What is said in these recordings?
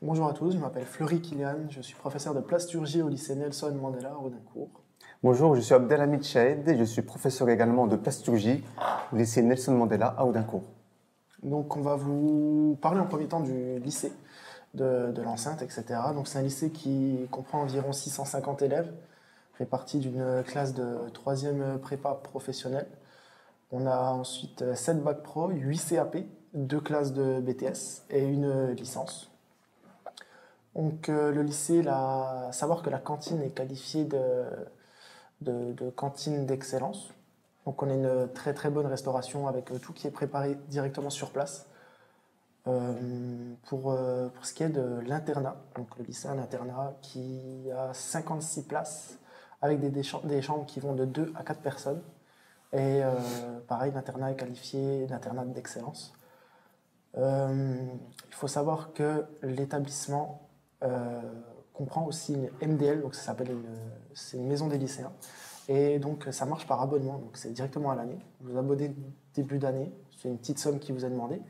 Bonjour à tous, je m'appelle Fleury Kilian, je suis professeur de plasturgie au lycée Nelson Mandela à Audincourt. Bonjour, je suis Abdelhamid Chahed et je suis professeur également de plasturgie au lycée Nelson Mandela à Audincourt. Donc on va vous parler en premier temps du lycée, de l'enceinte, etc. Donc c'est un lycée qui comprend environ 650 élèves, fait partie d'une classe de 3e prépa professionnelle. On a ensuite 7 bacs pro, 8 CAP, 2 classes de BTS et une licence. Donc le lycée, à savoir que la cantine est qualifiée de cantine d'excellence. Donc on a une très très bonne restauration avec tout qui est préparé directement sur place. Pour ce qui est de l'internat, donc le lycée a un internat qui a 56 places avec des chambres qui vont de 2 à 4 personnes. Et pareil, l'internat est qualifié d'internat d'excellence. Il faut savoir que l'établissement comprend aussi une MDL, donc c'est une maison des lycéens. Et donc ça marche par abonnement, donc c'est directement à l'année. Vous vous abonnez début d'année, c'est une petite somme qui vous est demandée.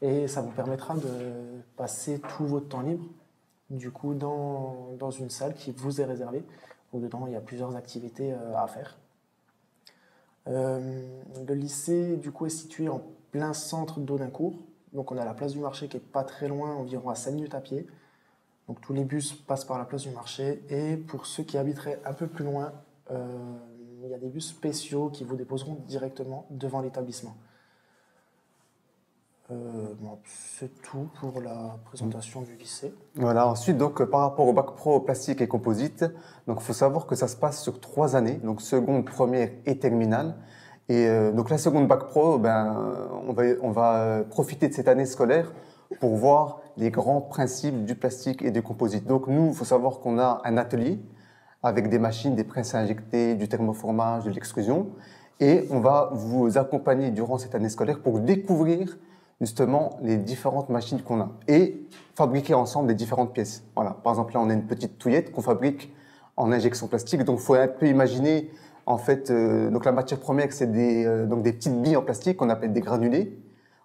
Et ça vous permettra de passer tout votre temps libre, du coup, dans une salle qui vous est réservée, où dedans il y a plusieurs activités à faire. Le lycée, du coup, est situé en plein centre d'Audincourt. Donc on a la place du marché qui est pas très loin, environ à 5 minutes à pied. Donc tous les bus passent par la place du marché. Et pour ceux qui habiteraient un peu plus loin, il y a des bus spéciaux qui vous déposeront directement devant l'établissement. Bon, c'est tout pour la présentation du lycée. Voilà, ensuite, donc, par rapport au bac pro plastique et composite, donc, il faut savoir que ça se passe sur 3 années, donc seconde, première et terminale. Et donc la seconde bac pro, on va profiter de cette année scolaire pour voir les grands principes du plastique et du composite. Donc nous, il faut savoir qu'on a un atelier avec des machines, des presses à injecter, du thermoformage, de l'extrusion. Et on va vous accompagner durant cette année scolaire pour découvrir justement les différentes machines qu'on a et fabriquer ensemble les différentes pièces. Voilà. Par exemple, là, on a une petite touillette qu'on fabrique en injection plastique. Donc, il faut un peu imaginer, en fait, donc la matière première, c'est donc des petites billes en plastique qu'on appelle des granulés.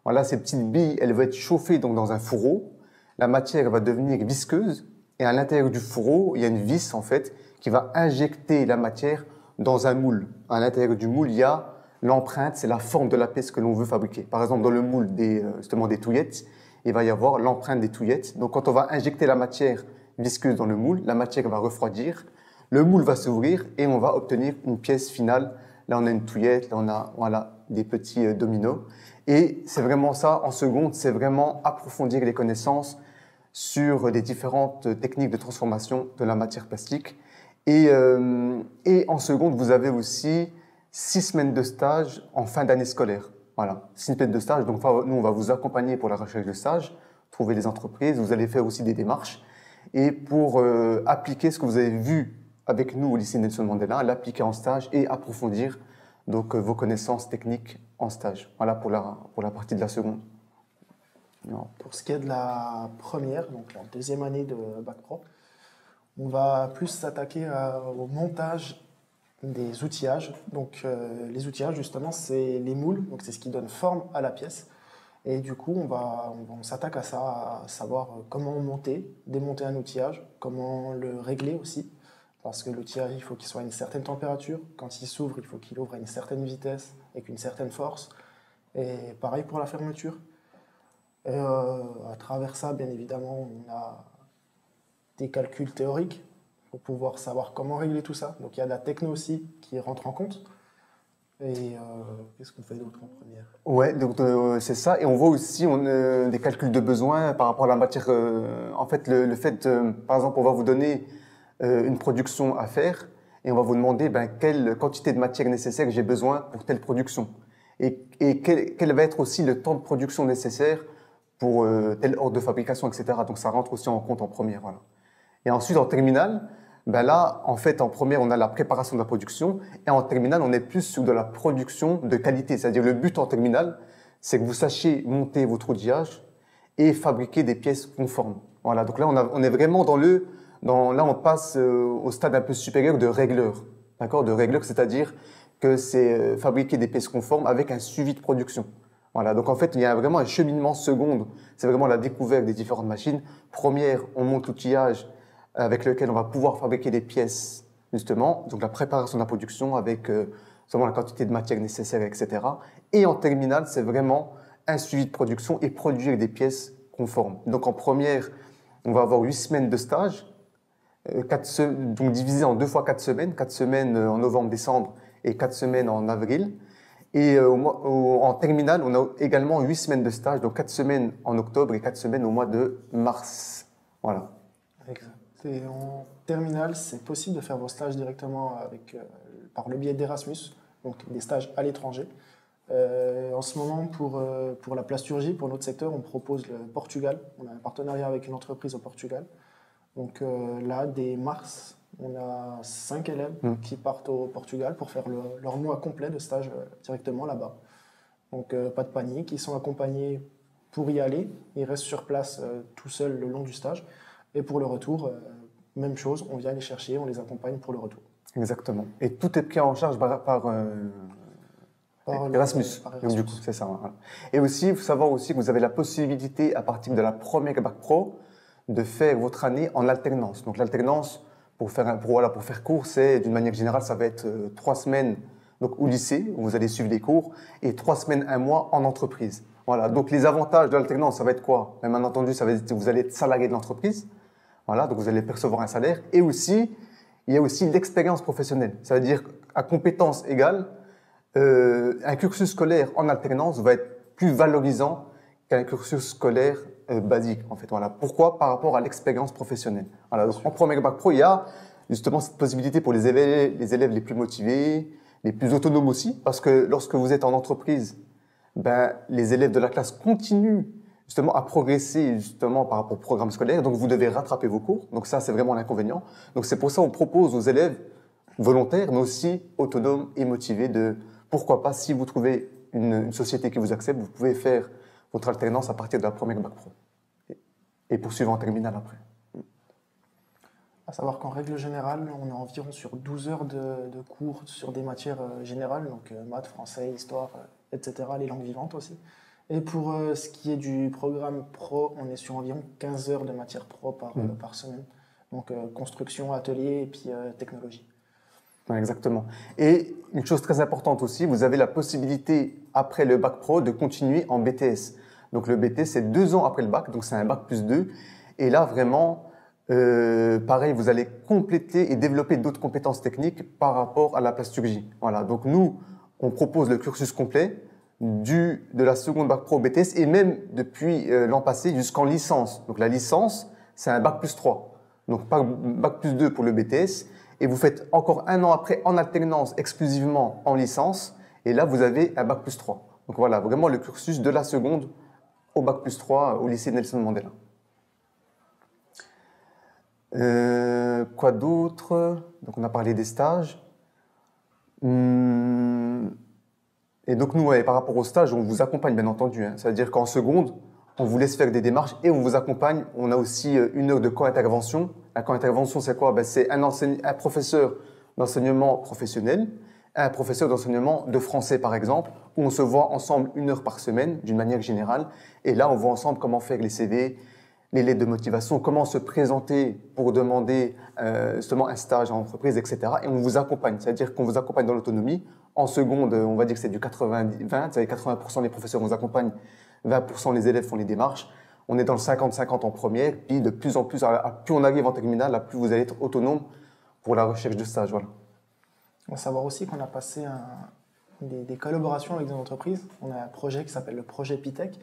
Voilà, ces petites billes, elles vont être chauffées donc dans un fourreau. La matière va devenir visqueuse et à l'intérieur du fourreau, il y a une vis, en fait, qui va injecter la matière dans un moule. À l'intérieur du moule, il y a l'empreinte, c'est la forme de la pièce que l'on veut fabriquer. Par exemple, dans le moule justement des touillettes, il va y avoir l'empreinte des touillettes. Donc, quand on va injecter la matière visqueuse dans le moule, la matière va refroidir, le moule va s'ouvrir et on va obtenir une pièce finale. Là, on a une touillette, là, on a voilà, des petits dominos. Et c'est vraiment ça, en seconde, c'est vraiment approfondir les connaissances sur les différentes techniques de transformation de la matière plastique. Et en seconde, vous avez aussi 6 semaines de stage en fin d'année scolaire. Voilà, 6 semaines de stage. Donc, nous, on va vous accompagner pour la recherche de stage, trouver les entreprises. Vous allez faire aussi des démarches. Et pour appliquer ce que vous avez vu avec nous au lycée Nelson Mandela, l'appliquer en stage et approfondir donc, vos connaissances techniques en stage. Voilà pour la partie de la seconde. Non. Pour ce qui est de la première, donc la deuxième année de bac pro, on va plus s'attaquer au montage des outillages. Donc les outillages, justement, c'est les moules, donc c'est ce qui donne forme à la pièce. Et du coup, on s'attaque à ça, à savoir comment monter, démonter un outillage, comment le régler aussi. Parce que l'outillage, il faut qu'il soit à une certaine température. Quand il s'ouvre, il faut qu'il ouvre à une certaine vitesse, avec une certaine force. Et pareil pour la fermeture. Et à travers ça, bien évidemment, on a des calculs théoriques pour pouvoir savoir comment régler tout ça. Donc il y a de la techno aussi qui rentre en compte. Et qu'est-ce qu'on fait d'autre en première? Ouais, donc c'est ça. Et on voit aussi des calculs de besoins par rapport à la matière. En fait, le fait, par exemple, on va vous donner une production à faire et on va vous demander quelle quantité de matière nécessaire j'ai besoin pour telle production. Et quel va être aussi le temps de production nécessaire pour tel ordre de fabrication, etc. Donc ça rentre aussi en compte en première. Voilà. Et ensuite, en terminale, là, en fait, en première, on a la préparation de la production. Et en terminale, on est plus sur de la production de qualité. C'est-à-dire, le but en terminale, c'est que vous sachiez monter votre outillage et fabriquer des pièces conformes. Voilà. Donc là, on est vraiment là, on passe au stade un peu supérieur de régleur. D'accord? De régleur, c'est-à-dire que c'est fabriquer des pièces conformes avec un suivi de production. Voilà, donc en fait, il y a vraiment un cheminement seconde. C'est vraiment la découverte des différentes machines. Première, on monte l'outillage avec lequel on va pouvoir fabriquer les pièces, justement. Donc la préparation de la production avec seulement la quantité de matière nécessaire, etc. Et en terminale, c'est vraiment un suivi de production et produire des pièces conformes. Donc en première, on va avoir 8 semaines de stage, donc divisé en 2 fois 4 semaines, 4 semaines en novembre-décembre et 4 semaines en avril. Et en terminale, on a également 8 semaines de stage, donc 4 semaines en octobre et 4 semaines au mois de mars. Voilà. Exact. Et en terminale, c'est possible de faire vos stages directement par le biais d'Erasmus, donc des stages à l'étranger. En ce moment, pour la plasturgie, pour notre secteur, on propose le Portugal. On a un partenariat avec une entreprise au Portugal. Donc là, dès mars, on a 5 élèves qui partent au Portugal pour faire leur mois complet de stage directement là-bas. Donc pas de panique, ils sont accompagnés pour y aller. Ils restent sur place tout seuls le long du stage. Et pour le retour, même chose, on vient les chercher, on les accompagne pour le retour. Exactement. Et tout est pris en charge par Erasmus. Par Donc, Erasmus. du coup, c'est ça. Voilà. Et aussi, il faut savoir aussi que vous avez la possibilité, à partir de la première Bac Pro, de faire votre année en alternance. Donc l'alternance, pour faire court, c'est d'une manière générale, ça va être 3 semaines donc, au lycée, où vous allez suivre des cours, et 3 semaines, 1 mois en entreprise. Voilà. Donc les avantages de l'alternance, ça va être quoi? Bien entendu, ça va être que vous allez être salarié de l'entreprise. Voilà, donc vous allez percevoir un salaire. Et aussi, il y a aussi l'expérience professionnelle. Ça veut dire qu'à compétences égales, un cursus scolaire en alternance va être plus valorisant qu'un cursus scolaire basique, en fait. Voilà. Pourquoi? Par rapport à l'expérience professionnelle. Voilà. Donc, en première Bac Pro, il y a justement cette possibilité pour les élèves les plus motivés, les plus autonomes aussi, parce que lorsque vous êtes en entreprise, ben, les élèves de la classe continuent justement à progresser justement par rapport au programme scolaire, donc vous devez rattraper vos cours. Donc ça, c'est vraiment l'inconvénient. Donc c'est pour ça qu'on propose aux élèves volontaires, mais aussi autonomes et motivés pourquoi pas, si vous trouvez une société qui vous accepte, vous pouvez faire votre alternance à partir de la première Bac Pro et poursuivre en terminale après. À savoir qu'en règle générale, on est environ sur 12 heures de cours sur des matières générales, donc maths, français, histoire, etc., les langues vivantes aussi. Et pour ce qui est du programme pro, on est sur environ 15 heures de matière pro par semaine. Donc construction, atelier et puis technologie. Ouais, exactement. Et une chose très importante aussi, vous avez la possibilité, après le bac pro, de continuer en BTS. Donc le BTS, c'est 2 ans après le bac, donc c'est un bac plus 2. Et là, vraiment, pareil, vous allez compléter et développer d'autres compétences techniques par rapport à la plasturgie. Voilà. Donc nous, on propose le cursus complet de la seconde bac pro au BTS et même depuis l'an passé jusqu'en licence. Donc la licence, c'est un bac plus 3. Donc bac plus 2 pour le BTS. Et vous faites encore 1 an après en alternance exclusivement en licence. Et là, vous avez un bac plus 3. Donc voilà, vraiment le cursus de la seconde au bac plus 3 au lycée Nelson Mandela. Quoi d'autre? Donc on a parlé des stages. Et donc nous, par rapport aux stages, on vous accompagne bien entendu. Hein. C'est-à-dire qu'en seconde, on vous laisse faire des démarches et on vous accompagne. On a aussi 1 heure de co-intervention. La co-intervention, c'est quoi? C'est un professeur d'enseignement professionnel, un professeur d'enseignement de français, par exemple, où on se voit ensemble 1 heure par semaine, d'une manière générale. Et là, on voit ensemble comment faire les CV, les lettres de motivation, comment se présenter pour demander justement un stage en entreprise, etc. Et on vous accompagne. C'est-à-dire qu'on vous accompagne dans l'autonomie. En seconde, on va dire que c'est du 80-20. C'est-à-dire 80% des professeurs vous accompagnent, 20% les élèves font les démarches. On est dans le 50-50 en première, puis de plus en plus, plus on arrive en terminale, plus vous allez être autonome pour la recherche de stage. Voilà. On va savoir aussi qu'on a passé des collaborations avec des entreprises. On a un projet qui s'appelle le projet Pitech.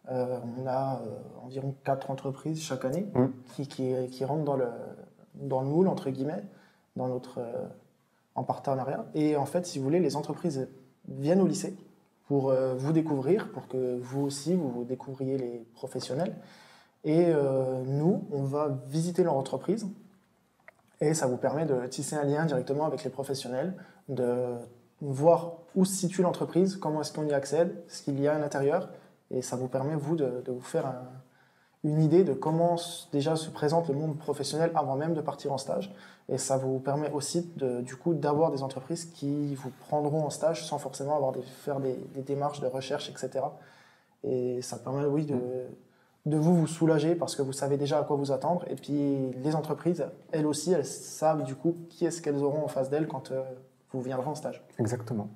On a environ 4 entreprises chaque année qui rentrent dans le moule, entre guillemets, en partenariat. Et en fait, si vous voulez, les entreprises viennent au lycée pour vous découvrir, pour que vous aussi, vous découvriez les professionnels. Et nous, on va visiter leur entreprise et ça vous permet de tisser un lien directement avec les professionnels, de voir où se situe l'entreprise, comment est-ce qu'on y accède, ce qu'il y a à l'intérieur. Et ça vous permet, vous, de vous faire une idée de comment déjà se présente le monde professionnel avant même de partir en stage. Et ça vous permet aussi du coup d'avoir des entreprises qui vous prendront en stage sans forcément avoir faire des démarches de recherche, etc. Et ça permet, oui, de vous soulager parce que vous savez déjà à quoi vous attendre. Et puis les entreprises, elles aussi, elles savent du coup qui est-ce qu'elles auront en face d'elles quand vous viendrez en stage. Exactement.